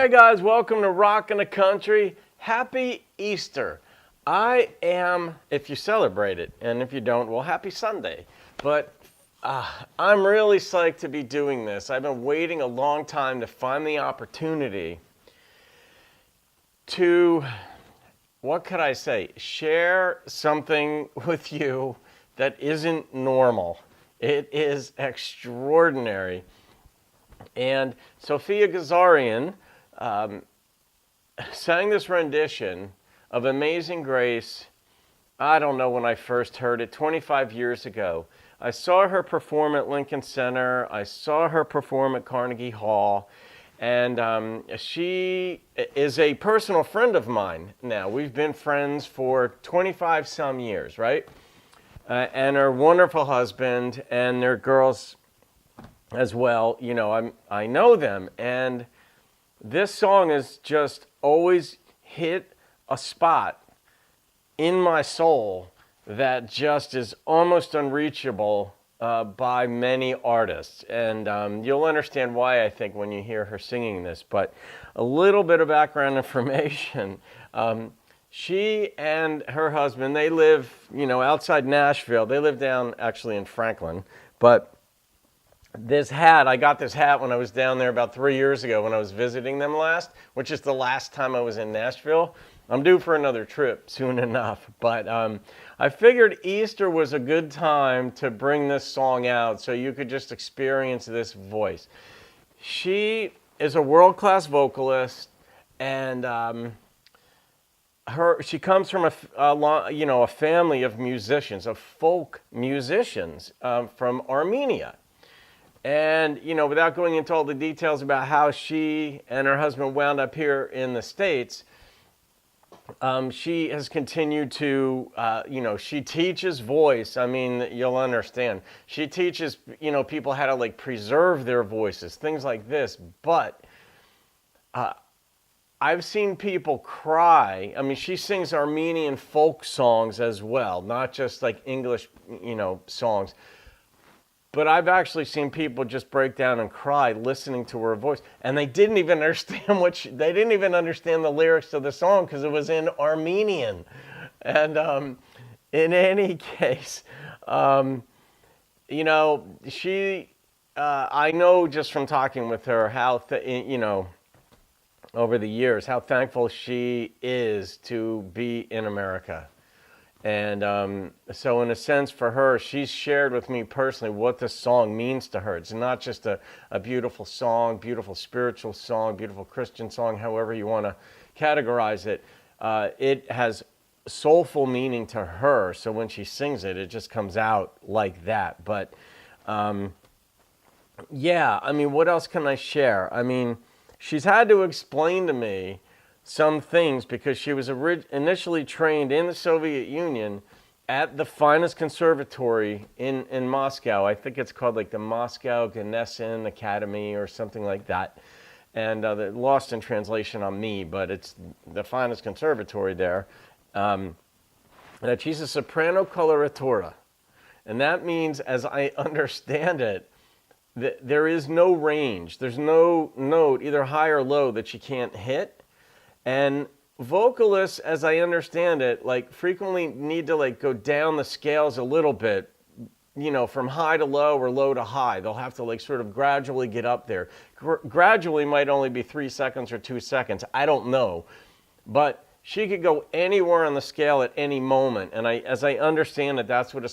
Hey guys, welcome to Rockin' the Country. Happy Easter. I am, if you celebrate it, and if you don't, well, happy Sunday. But I'm really psyched to be doing this. I've been waiting a long time to find the opportunity to, what could I say, share something with you that isn't normal. It is extraordinary. And Sophia Gazarian sang this rendition of Amazing Grace. I don't know when I first heard it, 25 years ago. I saw her perform at Lincoln Center. I saw her perform at Carnegie Hall. And she is a personal friend of mine now. We've been friends for 25 some years, right? And her wonderful husband and their girls as well. You know, I know them. And this song has just always hit a spot in my soul that just is almost unreachable by many artists. And you'll understand why, I think, when you hear her singing this. But a little bit of background information. She and her husband, they live, outside Nashville. They live down actually in Franklin. But I got this hat when I was down there about 3 years ago when I was visiting them last, which is the last time I was in Nashville. I'm due for another trip soon enough, but I figured Easter was a good time to bring this song out so you could just experience this voice. She is a world-class vocalist, and she comes from a family of musicians, of folk musicians from Armenia. And, without going into all the details about how she and her husband wound up here in the States, she has continued to, she teaches voice. I mean, you'll understand. She teaches, people how to, preserve their voices, things like this. But I've seen people cry. I mean, she sings Armenian folk songs as well, not just, English, songs. But I've actually seen people just break down and cry listening to her voice, and they didn't even understand they didn't even understand the lyrics to the song because it was in Armenian. And in any case, she, I know just from talking with her how over the years how thankful she is to be in America. And so in a sense for her, she's shared with me personally what this song means to her. It's not just a beautiful song, beautiful spiritual song, beautiful Christian song, however you want to categorize it. It has soulful meaning to her. So when she sings it, it just comes out like that. But what else can I share? I mean, she's had to explain to me some things because she was initially trained in the Soviet Union at the finest conservatory in Moscow. I think it's called the Moscow Ganessin Academy or something like that. And lost in translation on me, but it's the finest conservatory there. That she's a soprano coloratura. And that means, as I understand it, that there is no range. There's no note, either high or low, that she can't hit. And vocalists, as I understand it, frequently need to go down the scales a little bit, from high to low or low to high. They'll have to sort of gradually get up there. Gradually might only be 3 seconds or 2 seconds. I don't know. But she could go anywhere on the scale at any moment. And as I understand it, that's what a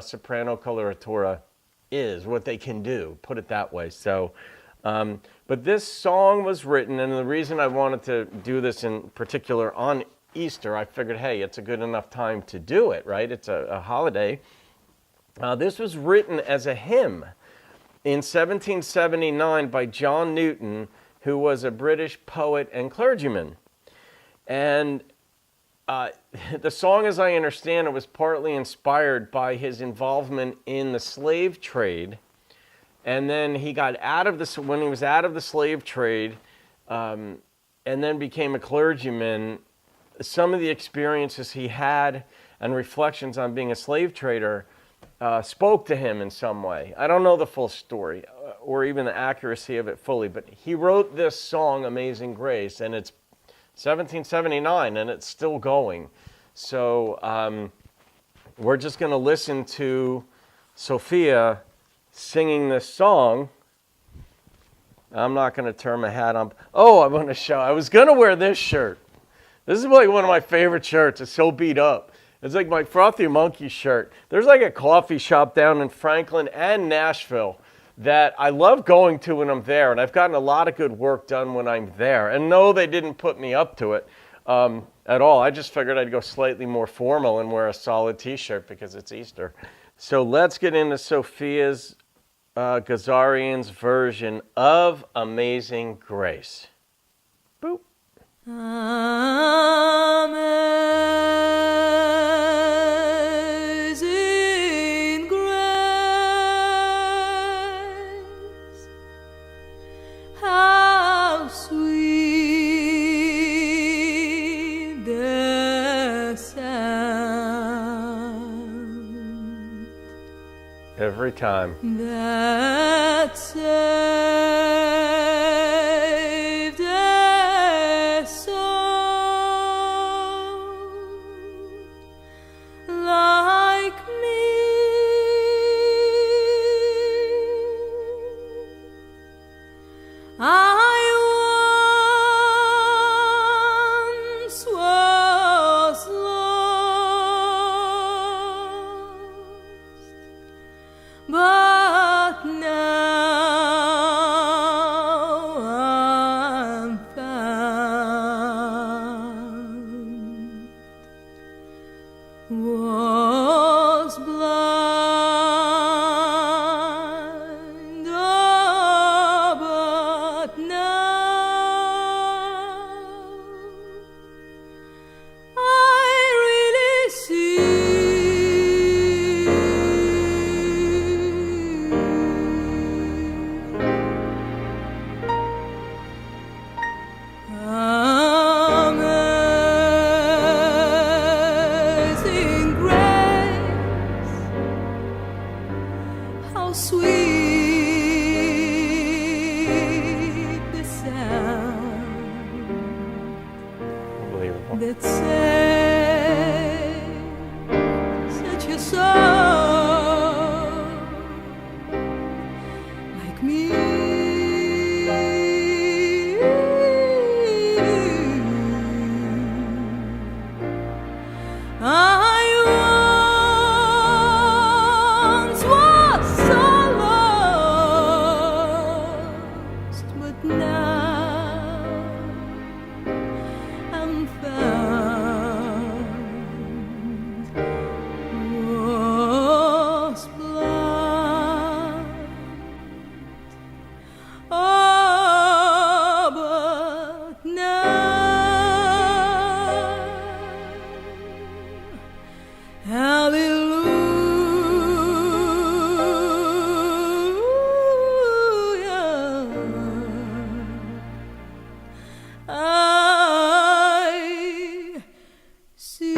soprano coloratura is, what they can do, put it that way. So, but this song was written, and the reason I wanted to do this in particular on Easter, I figured, hey, it's a good enough time to do it, right? It's a holiday. This was written as a hymn in 1779 by John Newton, who was a British poet and clergyman. And the song, as I understand it, was partly inspired by his involvement in the slave trade. And then he got when he was out of the slave trade, and then became a clergyman, some of the experiences he had and reflections on being a slave trader spoke to him in some way. I don't know the full story. or even the accuracy of it fully, but he wrote this song, Amazing Grace, and it's 1779, and it's still going. So we're just going to listen to Sophia singing this song. I'm not going to turn my hat on. Oh, I'm going to show. I was going to wear this shirt. This is like one of my favorite shirts. It's so beat up. It's like my Frothy Monkey shirt. There's like a coffee shop down in Franklin and Nashville that I love going to when I'm there, and I've gotten a lot of good work done when I'm there. And no, they didn't put me up to it at all. I just figured I'd go slightly more formal and wear a solid t-shirt because it's Easter. So let's get into Sophia's Gazarian's version of Amazing Grace. Boop. Amazing grace, how sweet the sound Every time. that saved a soul like me. I once was lost, but now I'm found. Was blind, oh, but now I really see. Amazing grace, how sweet the sound Unbelievable. that saved such a soul like me. I once was so lost, but now I'm found. Was blind, oh, but now, hallelujah, I see.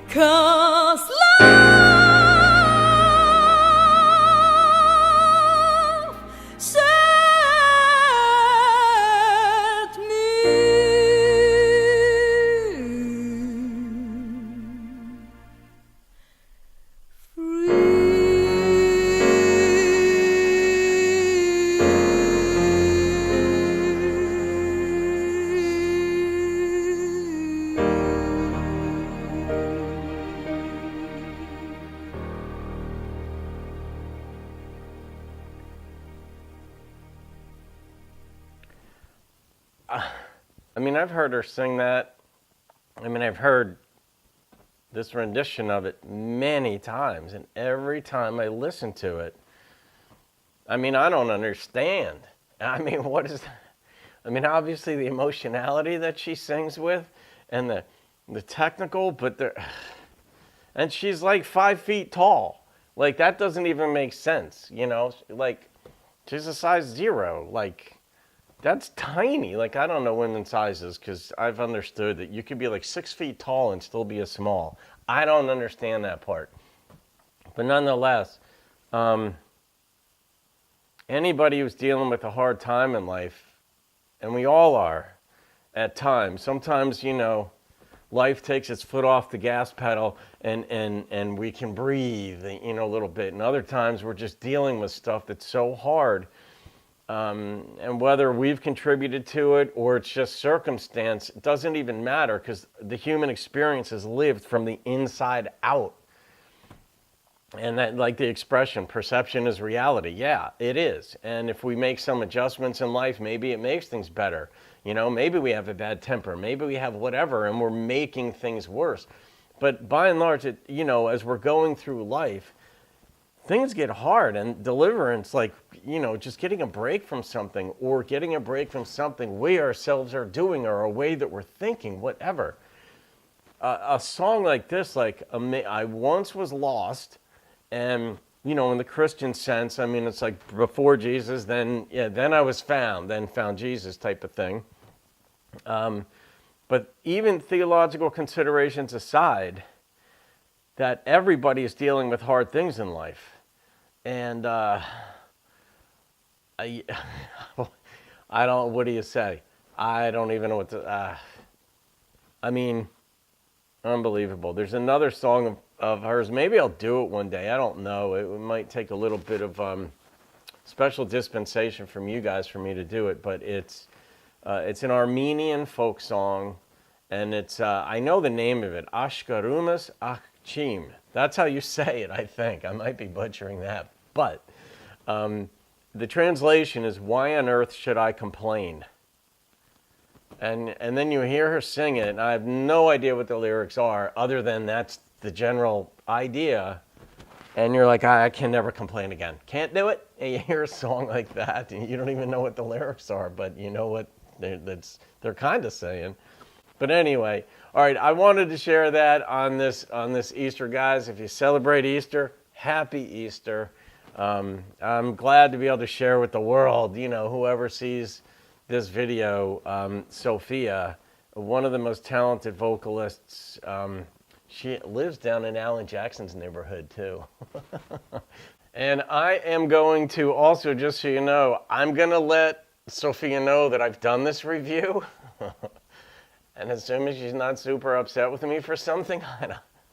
'Cause love set me I mean, I've heard her sing that. I mean, I've heard this rendition of it many times, and every time I listen to it, I mean, I don't understand. I mean, what is that? I mean, obviously the emotionality that she sings with and the technical, but and she's like 5 feet tall. Like, that doesn't even make sense, you know? Like, she's a size 0. Like, That's tiny. Like, I don't know women's sizes because I've understood that you could be like 6 feet tall and still be a small. I don't understand that part. But nonetheless, anybody who's dealing with a hard time in life, and we all are at times, sometimes, life takes its foot off the gas pedal and we can breathe, a little bit. And other times we're just dealing with stuff that's so hard. And whether we've contributed to it or it's just circumstance, it doesn't even matter because the human experience is lived from the inside out. And that, like the expression, perception is reality. Yeah, it is. And if we make some adjustments in life, maybe it makes things better. Maybe we have a bad temper. Maybe we have whatever, and we're making things worse. But by and large, as we're going through life, things get hard, and deliverance, like, just getting a break from something or getting a break from something we ourselves are doing or a way that we're thinking, whatever. A song like this, like, I once was lost, and, in the Christian sense, I mean, it's like before Jesus, then I was found, then found Jesus type of thing. But even theological considerations aside, that everybody is dealing with hard things in life. And I don't, what do you say? I don't even know what to, I mean, unbelievable. There's another song of hers. Maybe I'll do it one day. I don't know. It might take a little bit of special dispensation from you guys for me to do it, but it's an Armenian folk song, and it's, I know the name of it, Ashkarumas Achim. That's how you say it, I think. I might be butchering that. But the translation is, why on earth should I complain? And then you hear her sing it, and I have no idea what the lyrics are, other than that's the general idea. And you're like, I can never complain again. Can't do it. And you hear a song like that, and you don't even know what the lyrics are, but you know what they're kind of saying. But anyway, all right, I wanted to share that on this Easter, guys. If you celebrate Easter, happy Easter. I'm glad to be able to share with the world, whoever sees this video, Sophia, one of the most talented vocalists. She lives down in Alan Jackson's neighborhood, too. And I am going to also, just so you know, I'm going to let Sophia know that I've done this review. And as soon as she's not super upset with me for something,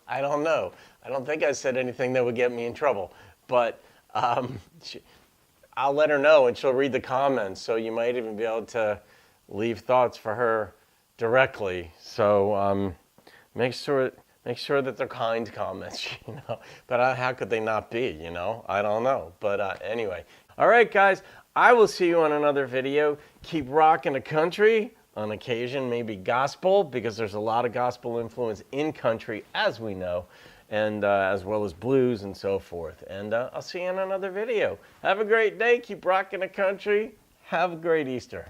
I don't know. I don't think I said anything that would get me in trouble. But I'll let her know, and she'll read the comments. So you might even be able to leave thoughts for her directly. So make sure that they're kind comments, But how could they not be, I don't know. But anyway. All right, guys. I will see you on another video. Keep rocking the country. On occasion, maybe gospel, because there's a lot of gospel influence in country, as we know, and as well as blues and so forth. And I'll see you in another video. Have a great day. Keep rocking the country. Have a great Easter.